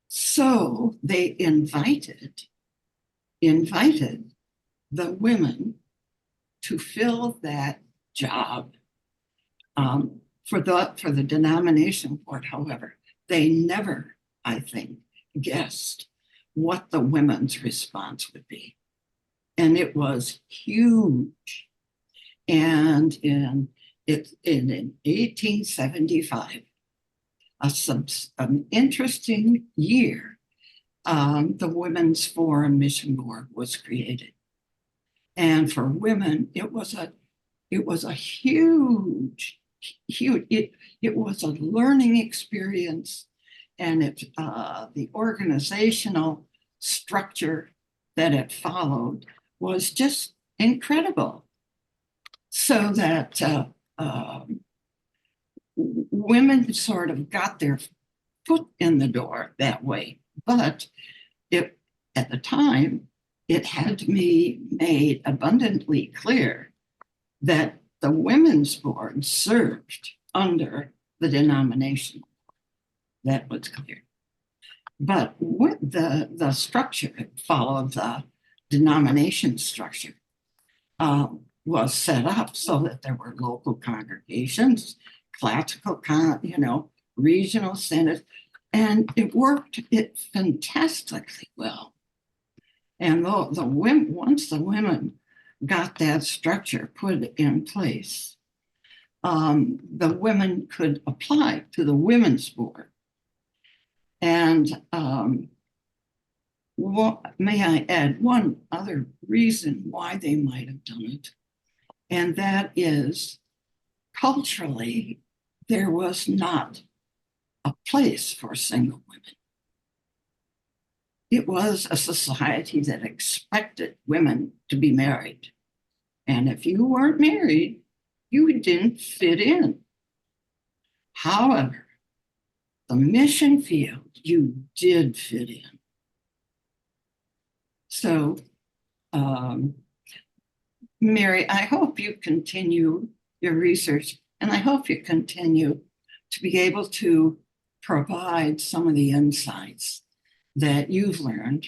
So they invited the women to fill that job. For the denomination board, however, they never, I think, guessed what the women's response would be. And it was huge. And in 1875, an interesting year, the Women's Foreign Mission Board was created. And for women, it was a it was a huge, it was a learning experience, and the organizational structure that it followed was just incredible. So that women sort of got their foot in the door that way. But at the time, it had to be made abundantly clear that the women's board served under the denomination. That was clear. But with the structure, it followed the denomination structure, was set up so that there were local congregations, classical, regional synods, and it worked fantastically well. And the women, once the women got that structure put in place, the women could apply to the women's board. And may I add one other reason why they might have done it, and that is culturally, there was not a place for single women. It was a society that expected women to be married. And if you weren't married, you didn't fit in. However, the mission field, you did fit in. So, Mary, I hope you continue your research, and I hope you continue to be able to provide some of the insights that you've learned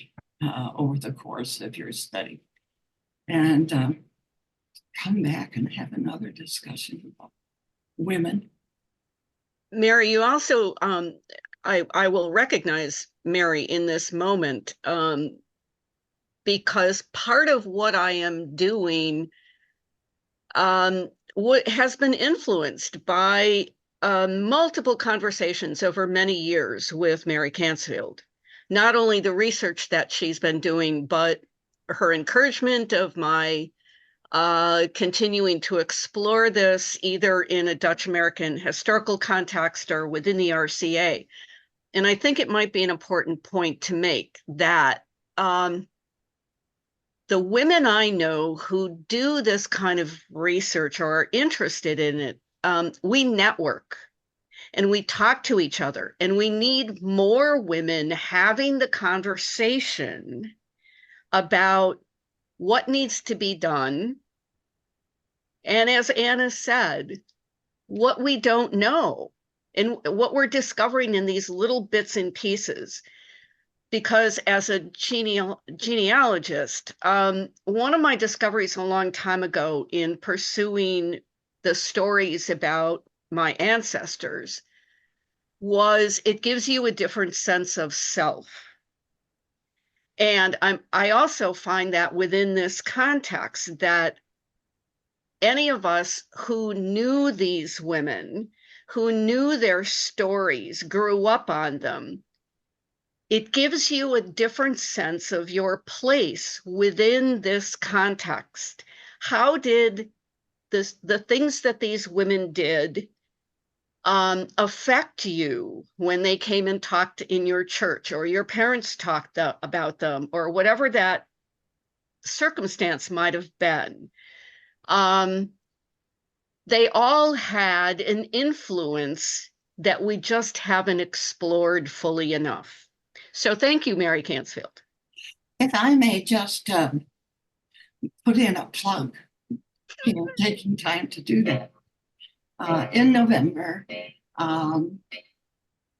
over the course of your study. And come back and have another discussion about women. Mary, you also, I will recognize Mary in this moment because part of what I am doing what has been influenced by multiple conversations over many years with Mary Cansfield. Not only the research that she's been doing, but her encouragement of my continuing to explore this either in a Dutch American historical context or within the RCA. And I think it might be an important point to make that the women I know who do this kind of research or are interested in it, we network and we talk to each other, and we need more women having the conversation about what needs to be done. And as Anna said, what we don't know and what we're discovering in these little bits and pieces. Because as a genealogist, one of my discoveries a long time ago in pursuing the stories about my ancestors was it gives you a different sense of self. And I also find that within this context that any of us who knew these women, who knew their stories, grew up on them, it gives you a different sense of your place within this context. How did the things that these women did affect you when they came and talked in your church, or your parents talked about them, or whatever that circumstance might have been? They all had an influence that we just haven't explored fully enough. So thank you, Mary Cansfield. If I may just put in a plug, taking time to do that. In November,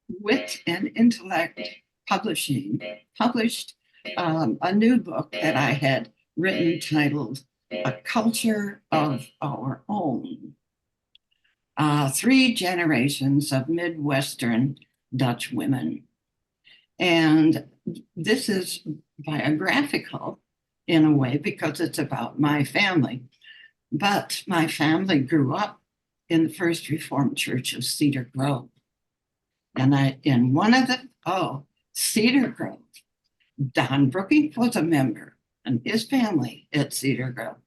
Wit and Intellect Publishing published a new book that I had written titled A Culture of Our Own. 3 generations of Midwestern Dutch women. And this is biographical in a way because it's about my family. But my family grew up in the First Reformed Church of Cedar Grove. And in one of Cedar Grove, Don Brookings was a member and his family at Cedar Grove.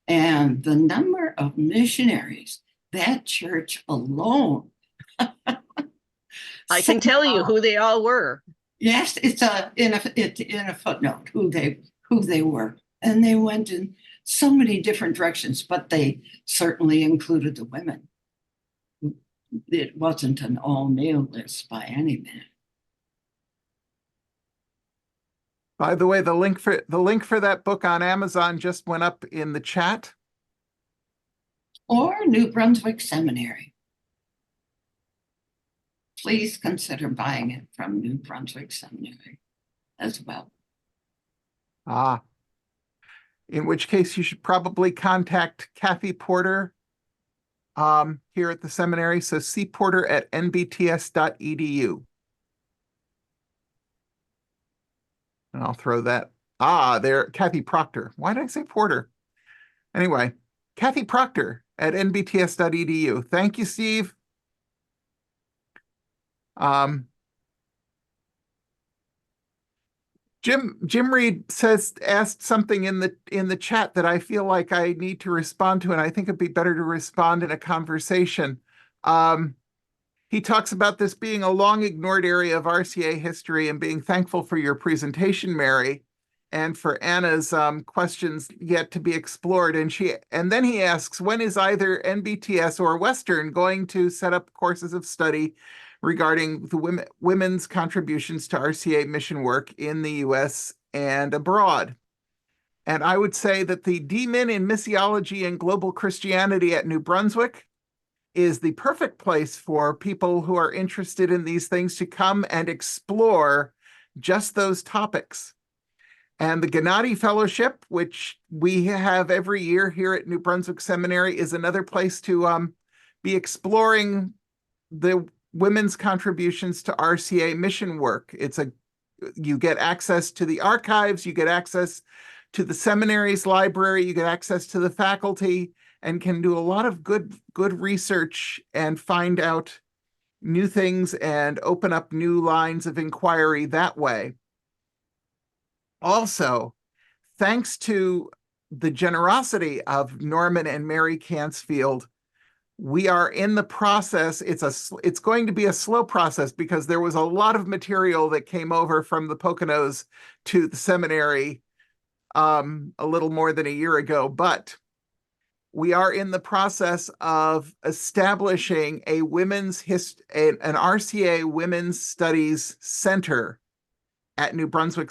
And the number of missionaries, that church alone. I can tell you who they all were. Yes, it's in a footnote who they were, and they went in so many different directions, but they certainly included the women. It wasn't an all-male list by any means. By the way, the link for that book on Amazon just went up in the chat. Or New Brunswick Seminary. Please consider buying it from New Brunswick Seminary as well. Ah, in which case you should probably contact Kathy Porter here at the seminary. So cporter@nbts.edu. And I'll throw that. There, Kathy Proctor. Why did I say Porter? Anyway, Kathy Proctor at nbts.edu. Thank you, Steve. Jim Reed asked something in the chat that I feel like I need to respond to, and I think it'd be better to respond in a conversation. He talks about this being a long ignored area of RCA history and being thankful for your presentation, Mary, and for Anna's questions yet to be explored. And then he asks, when is either NBTS or Western going to set up courses of study regarding the women's contributions to RCA mission work in the US and abroad? And I would say that the D-Min in Missiology and Global Christianity at New Brunswick is the perfect place for people who are interested in these things to come and explore just those topics. And the Gennady Fellowship, which we have every year here at New Brunswick Seminary, is another place to be exploring the women's contributions to RCA mission work. You get access to the archives, you get access to the seminary's library, you get access to the faculty, and can do a lot of good research and find out new things and open up new lines of inquiry that way. Also, thanks to the generosity of Norman and Mary Cansfield, we are in the process. It's going to be a slow process because there was a lot of material that came over from the Poconos to the seminary a little more than a year ago, but we are in the process of establishing an RCA Women's Studies Center at New Brunswick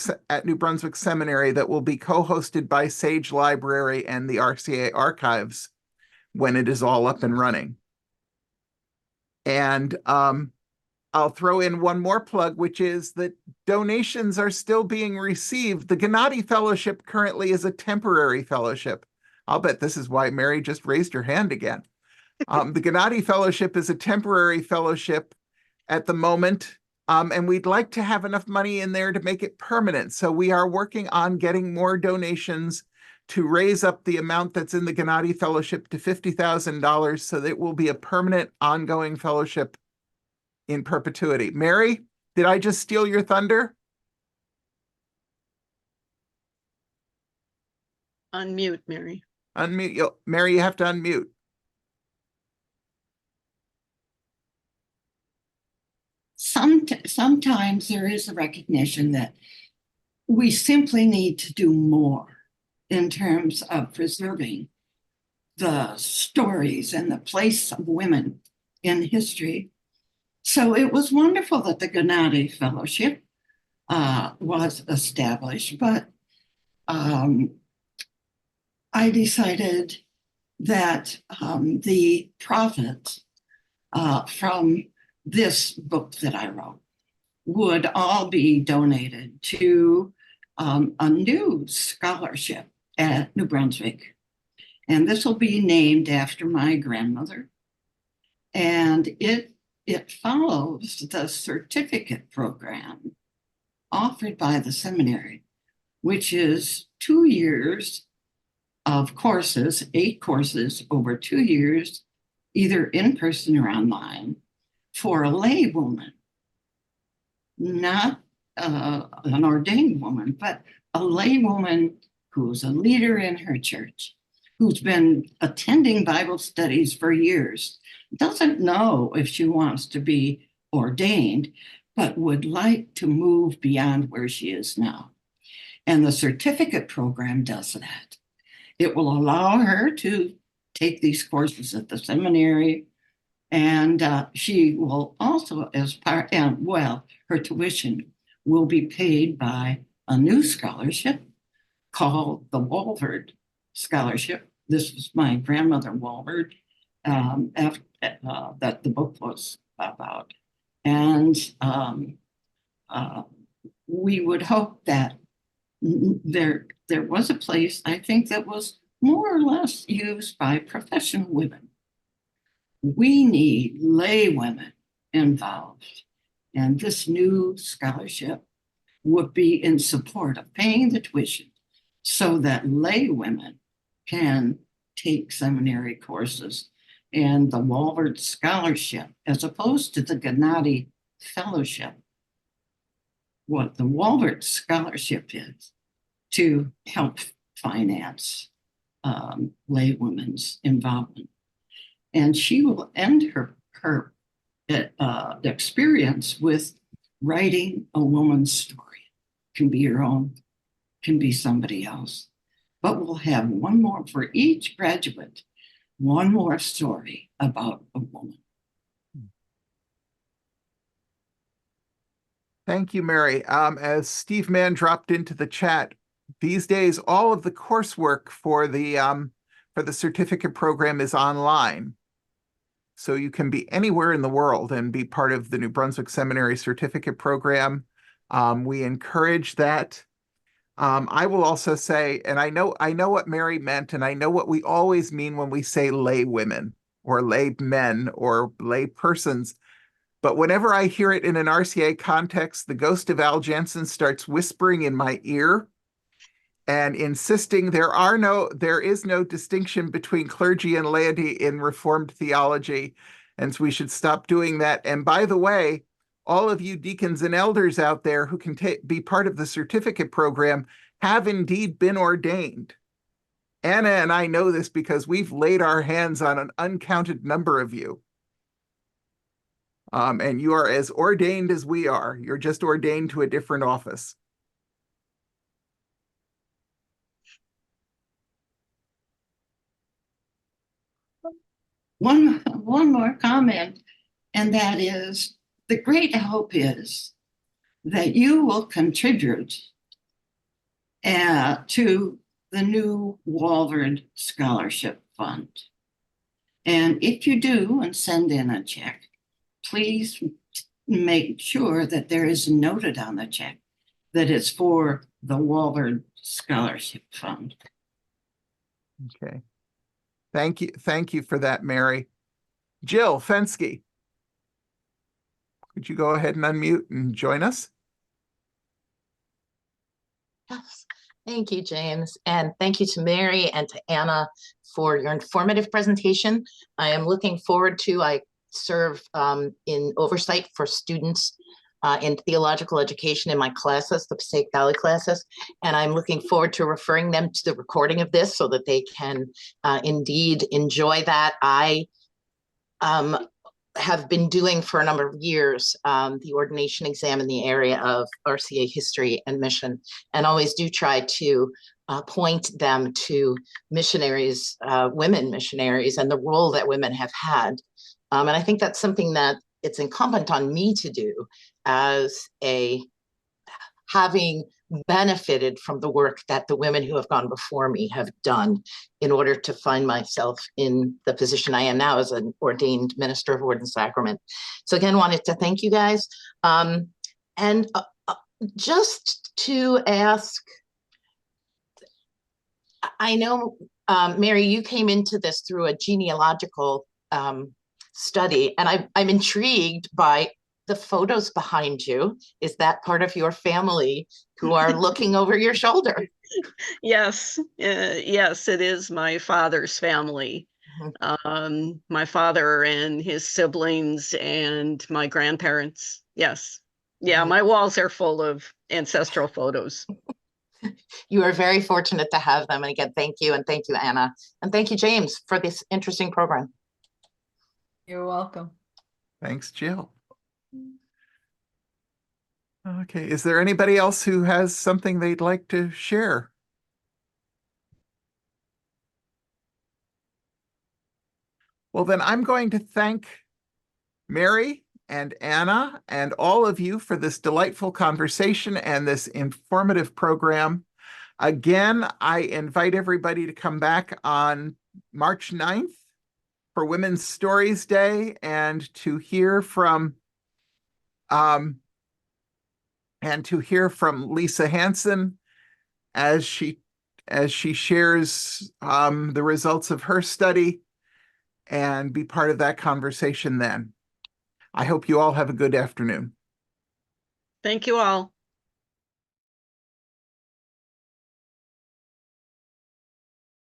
Seminary that will be co-hosted by Sage Library and the RCA Archives when it is all up and running. And I'll throw in one more plug, which is that donations are still being received. The Gennady Fellowship currently is a temporary fellowship. I'll bet this is why Mary just raised her hand again. The Gennady Fellowship is a temporary fellowship at the moment, and we'd like to have enough money in there to make it permanent. So we are working on getting more donations to raise up the amount that's in the Gennady Fellowship to $50,000 so that it will be a permanent, ongoing fellowship in perpetuity. Mary, did I just steal your thunder? Unmute, Mary. Unmute. Mary, you have to unmute. Sometimes there is a recognition that we simply need to do more in terms of preserving the stories and the place of women in history. So it was wonderful that the Gennady Fellowship was established, but I decided that the profits from this book that I wrote would all be donated to a new scholarship at New Brunswick. And this will be named after my grandmother. And it follows the certificate program offered by the seminary, which is 2 years of courses, 8 courses over 2 years, either in person or online, for a lay woman, not an ordained woman, but a lay woman who's a leader in her church, who's been attending Bible studies for years, doesn't know if she wants to be ordained, but would like to move beyond where she is now. And the certificate program does that. It will allow her to take these courses at the seminary, and she will also, as part, and well, her tuition will be paid by a new scholarship called the Walford Scholarship. This was my grandmother Walford, that the book was about. And we would hope that there was a place, I think, that was more or less used by professional women. We need lay women involved, and this new scholarship would be in support of paying the tuition so that lay women can take seminary courses. And the Walford Scholarship, as opposed to the Gennady Fellowship, what the Walford Scholarship is to help finance lay women's involvement. And she will end her experience with writing a woman's story. Can be your own, can be somebody else. But we'll have one more for each graduate, one more story about a woman. Thank you, Mary. As Steve Mann dropped into the chat, these days all of the coursework for the certificate program is online. So you can be anywhere in the world and be part of the New Brunswick Seminary certificate program. We encourage that. I will also say, and I know what Mary meant, and I know what we always mean when we say lay women or lay men or lay persons. But whenever I hear it in an RCA context, the ghost of Al Jansen starts whispering in my ear and insisting there is no distinction between clergy and laity in Reformed theology, and so we should stop doing that. And by the way, all of you deacons and elders out there who can be part of the certificate program have indeed been ordained. Anna and I know this because we've laid our hands on an uncounted number of you. And you are as ordained as we are. You're just ordained to a different office. One more comment, and that is the great hope is that you will contribute to the new Walford Scholarship Fund. And if you do and send in a check, please make sure that there is noted on the check that it's for the Walford Scholarship Fund. Okay. Thank you for that, Mary. Jill Fensky, could you go ahead and unmute and join us? Yes. Thank you, James. And thank you to Mary and to Anna for your informative presentation. I am looking forward to, I serve in oversight for students in theological education in my classes, the Passaic Valley classes, and I'm looking forward to referring them to the recording of this so that they can indeed enjoy that. I have been doing for a number of years the ordination exam in the area of RCA history and mission, and always do try to point them to missionaries, women missionaries, and the role that women have had. And I think that's something that it's incumbent on me to do as having benefited from the work that the women who have gone before me have done in order to find myself in the position I am now as an ordained minister of Word and Sacrament. So again, wanted to thank you guys. And just to ask, I know, Mary, you came into this through a genealogical study, and I'm intrigued by the photos behind you. Is that part of your family who are looking over your shoulder? Yes, yes, it is my father's family. My father and his siblings and my grandparents. Yes. Yeah, my walls are full of ancestral photos. You are very fortunate to have them. And again, thank you. And thank you, Anna. And thank you, James, for this interesting program. You're welcome. Thanks, Jill. Okay, is there anybody else who has something they'd like to share? Well, then I'm going to thank Mary and Anna and all of you for this delightful conversation and this informative program. Again, I invite everybody to come back on March 9th for Women's Stories Day and to hear from Lisa Hansen as she shares the results of her study and be part of that conversation then. I hope you all have a good afternoon. Thank you all.